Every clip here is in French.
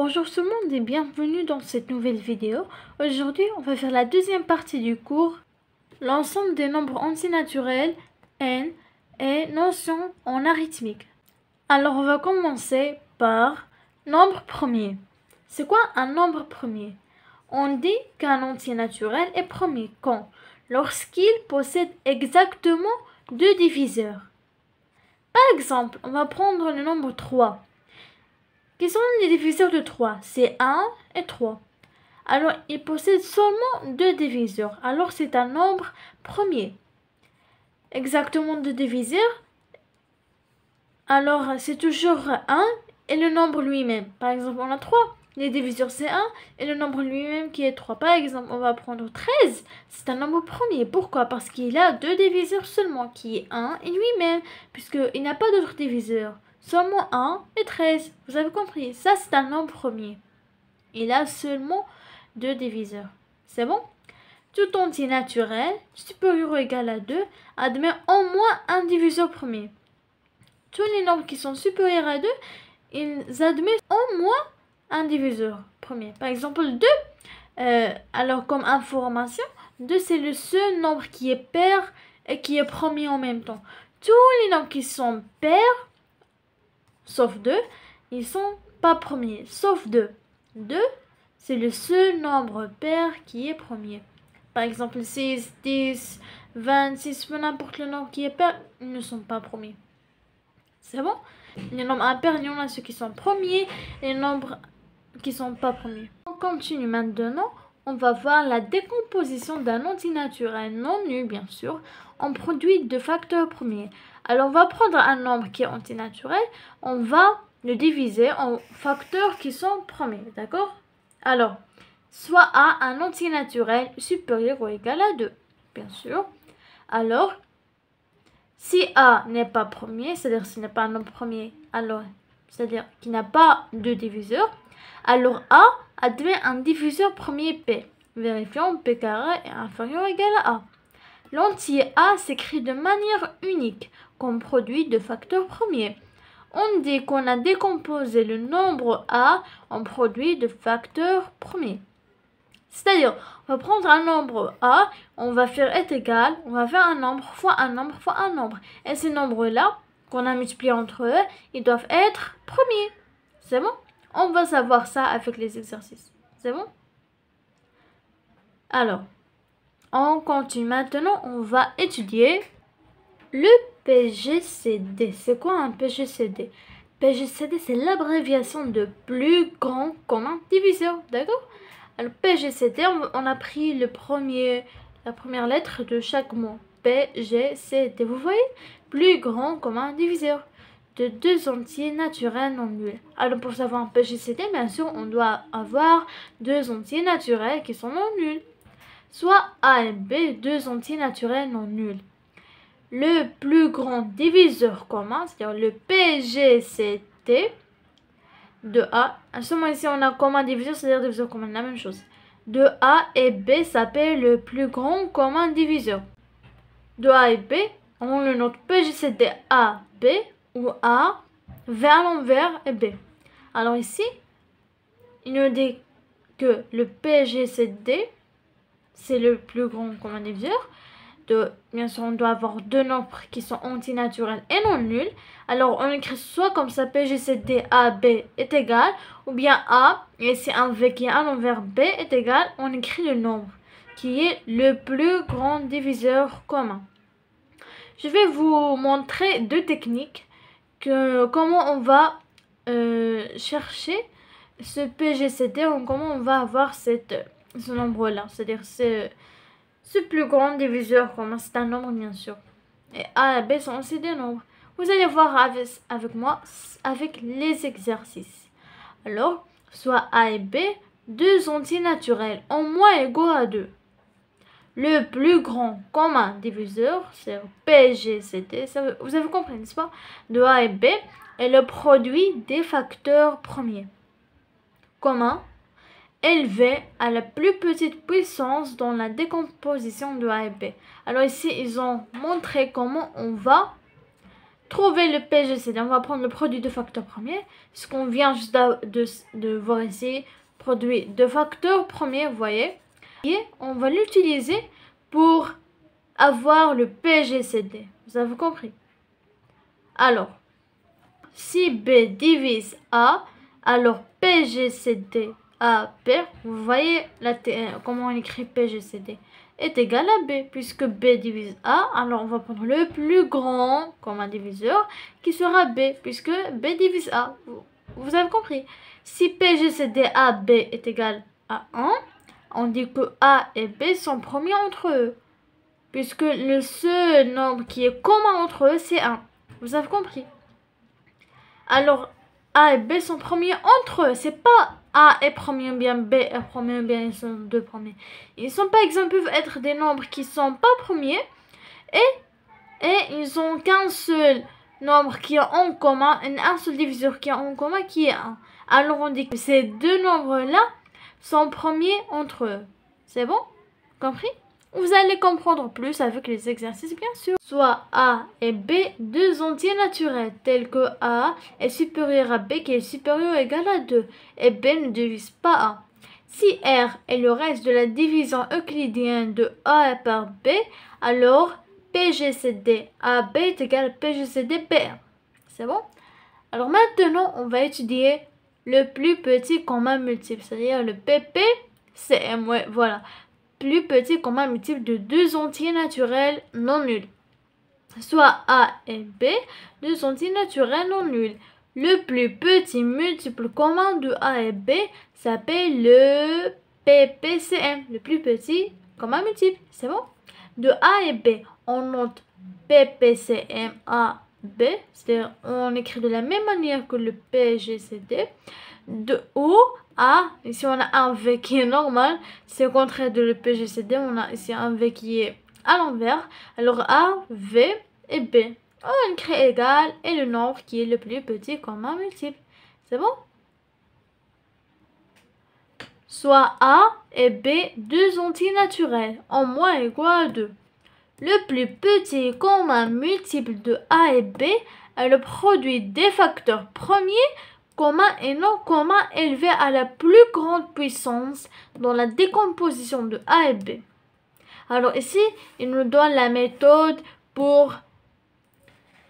Bonjour tout le monde et bienvenue dans cette nouvelle vidéo. Aujourd'hui, on va faire la deuxième partie du cours, l'ensemble des nombres antinaturels, n, et notions en arithmétique. Alors, on va commencer par nombre premier. C'est quoi un nombre premier? On dit qu'un entier naturel est premier quand? Lorsqu'il possède exactement deux diviseurs. Par exemple, on va prendre le nombre 3. Qui sont les diviseurs de 3? C'est 1 et 3. Alors, il possède seulement deux diviseurs. Alors, c'est un nombre premier. Exactement deux diviseurs. Alors, c'est toujours 1 et le nombre lui-même. Par exemple, on a 3. Les diviseurs, c'est 1 et le nombre lui-même qui est 3. Par exemple, on va prendre 13. C'est un nombre premier. Pourquoi? Parce qu'il a deux diviseurs seulement, qui est 1 et lui-même, puisqu'il n'a pas d'autres diviseurs. Seulement 1 et 13. Vous avez compris? Ça, c'est un nombre premier. Il a seulement deux diviseurs. C'est bon? Tout entier naturel, supérieur ou égal à 2, admet au moins un diviseur premier. Tous les nombres qui sont supérieurs à 2, ils admettent au moins un diviseur premier. Par exemple, 2. Alors, comme information, 2, c'est le seul nombre qui est pair et qui est premier en même temps. Tous les nombres qui sont pairs, sauf 2, ils sont pas premiers, sauf 2. 2, c'est le seul nombre pair qui est premier. Par exemple, 6, 10, 26, peu n'importe le nombre qui est pair, ils ne sont pas premiers. C'est bon? Les nombres impairs, il y en a ceux qui sont premiers et les nombres qui sont pas premiers. On continue maintenant. On va voir la décomposition d'un entier naturel non nul, bien sûr, en produit de facteurs premiers. Alors, on va prendre un nombre qui est antinaturel, on va le diviser en facteurs qui sont premiers, d'accord? Alors, soit A, un entier naturel supérieur ou égal à 2, bien sûr. Alors, si A n'est pas premier, c'est-à-dire ce n'est pas un nombre premier, alors, c'est-à-dire qu'il n'a pas de diviseur, alors A admet un diviseur premier P. Vérifions P carré est inférieur ou égal à A. L'entier A s'écrit de manière unique, comme produit de facteurs premiers. On dit qu'on a décomposé le nombre A en produit de facteurs premiers. C'est-à-dire, on va prendre un nombre A, on va faire est égal, on va faire un nombre fois un nombre fois un nombre. Et ces nombres-là, qu'on a multipliés entre eux, ils doivent être premiers. C'est bon? On va savoir ça avec les exercices. C'est bon? Alors, on continue maintenant, on va étudier le PGCD. C'est quoi un PGCD? PGCD, c'est l'abréviation de plus grand commun diviseur, d'accord? Alors, PGCD, on a pris la première lettre de chaque mot. PGCD, vous voyez? Plus grand commun diviseur de deux entiers naturels non nuls. Alors, pour savoir un PGCD, bien sûr, on doit avoir deux entiers naturels qui sont non nuls. Soit A et B, deux entiers naturels non nuls. Le plus grand diviseur commun, c'est-à-dire le PGCD de A. Seulement ici, on a commun diviseur, c'est-à-dire diviseur commun, la même chose. De A et B s'appelle le plus grand commun diviseur. De A et B, on le note PGCD A, B, ou A, vers l'envers et B. Alors ici, il nous dit que le PGCD, c'est le plus grand commun diviseur. Bien sûr, on doit avoir deux nombres qui sont antinaturels et non nuls. Alors, on écrit soit comme ça, PGCD AB est égal, ou bien A, et c'est un V qui est à l'envers, B est égal, on écrit le nombre, qui est le plus grand diviseur commun. Je vais vous montrer deux techniques, comment on va chercher ce PGCD, comment on va avoir ce nombre-là, c'est-à-dire ce plus grand diviseur commun, c'est un nombre bien sûr. Et A et B sont aussi des nombres. Vous allez voir avec moi, avec les exercices. Alors, soit A et B, deux entiers naturels, en moins égaux à 2. Le plus grand commun diviseur, c'est PGCD, vous avez compris, n'est-ce pas? De A et B est le produit des facteurs premiers communs élevé à la plus petite puissance dans la décomposition de A et B. Alors ici, ils ont montré comment on va trouver le PGCD, on va prendre le produit de facteur premier, ce qu'on vient juste de voir ici, produit de facteur premier, vous voyez. Et on va l'utiliser pour avoir le PGCD. Vous avez compris? Alors, si B divise A, alors PGCD AB, vous voyez comment on écrit PGCD, est égal à B, puisque B divise A, alors on va prendre le plus grand comme un diviseur, qui sera B, puisque B divise A. Vous avez compris? Si PGCD AB est égal à 1, on dit que A et B sont premiers entre eux, puisque le seul nombre qui est commun entre eux, c'est 1. Vous avez compris? Alors, A et B sont premiers entre eux. C'est pas A est premier ou bien B est premier ou bien ils sont deux premiers. Ils sont par exemple, peuvent être des nombres qui sont pas premiers et ils ont qu'un seul nombre qui est en commun, un seul diviseur qui est en commun qui est 1. Alors on dit que ces deux nombres-là sont premiers entre eux. C'est bon? Compris? Vous allez comprendre plus avec les exercices, bien sûr. Soit A et B, deux entiers naturels, tels que A est supérieur à B qui est supérieur ou égal à 2, et B ne divise pas A. Si R est le reste de la division euclidienne de A par B, alors PGCD AB est égal à PGCD BR. C'est bon? Alors maintenant, on va étudier le plus petit commun multiple, c'est-à-dire le PPCM. Ouais, voilà. Plus petit commun multiple de deux entiers naturels non nuls. Soit A et B, deux entiers naturels non nuls. Le plus petit multiple commun de A et B s'appelle le PPCM, le plus petit commun multiple. C'est bon? De A et B, on note PPCM A, B, c'est-à-dire on écrit de la même manière que le PGCD. De O A, ici on a un V qui est normal, c'est au contraire de le PGCD, on a ici un V qui est à l'envers. Alors A, V et B, on écrit égal et le nombre qui est le plus petit commun multiple. C'est bon? Soit A et B, deux entiers naturels, en moins égaux à 2. Le plus petit commun multiple de A et B est le produit des facteurs premiers commun et non commun élevé à la plus grande puissance dans la décomposition de A et B. Alors ici, il nous donne la méthode pour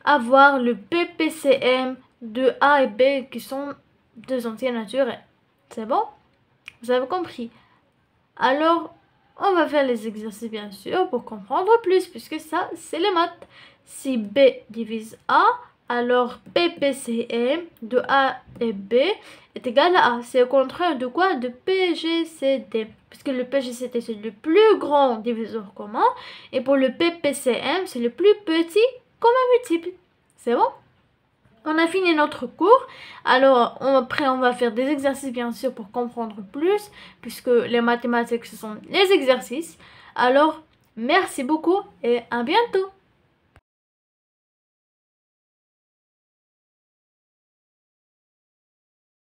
avoir le PPCM de A et B qui sont deux entiers naturels. C'est bon? Vous avez compris? Alors, on va faire les exercices bien sûr pour comprendre plus, puisque ça, c'est les maths. Si B divise A, alors PPCM de A et B est égal à A. C'est au contraire de quoi? De PGCD. Puisque le PGCD, c'est le plus grand diviseur commun. Et pour le PPCM, c'est le plus petit commun multiple. C'est bon? On a fini notre cours. Alors, après, on va faire des exercices, bien sûr, pour comprendre plus. Puisque les mathématiques, ce sont les exercices. Alors, merci beaucoup et à bientôt.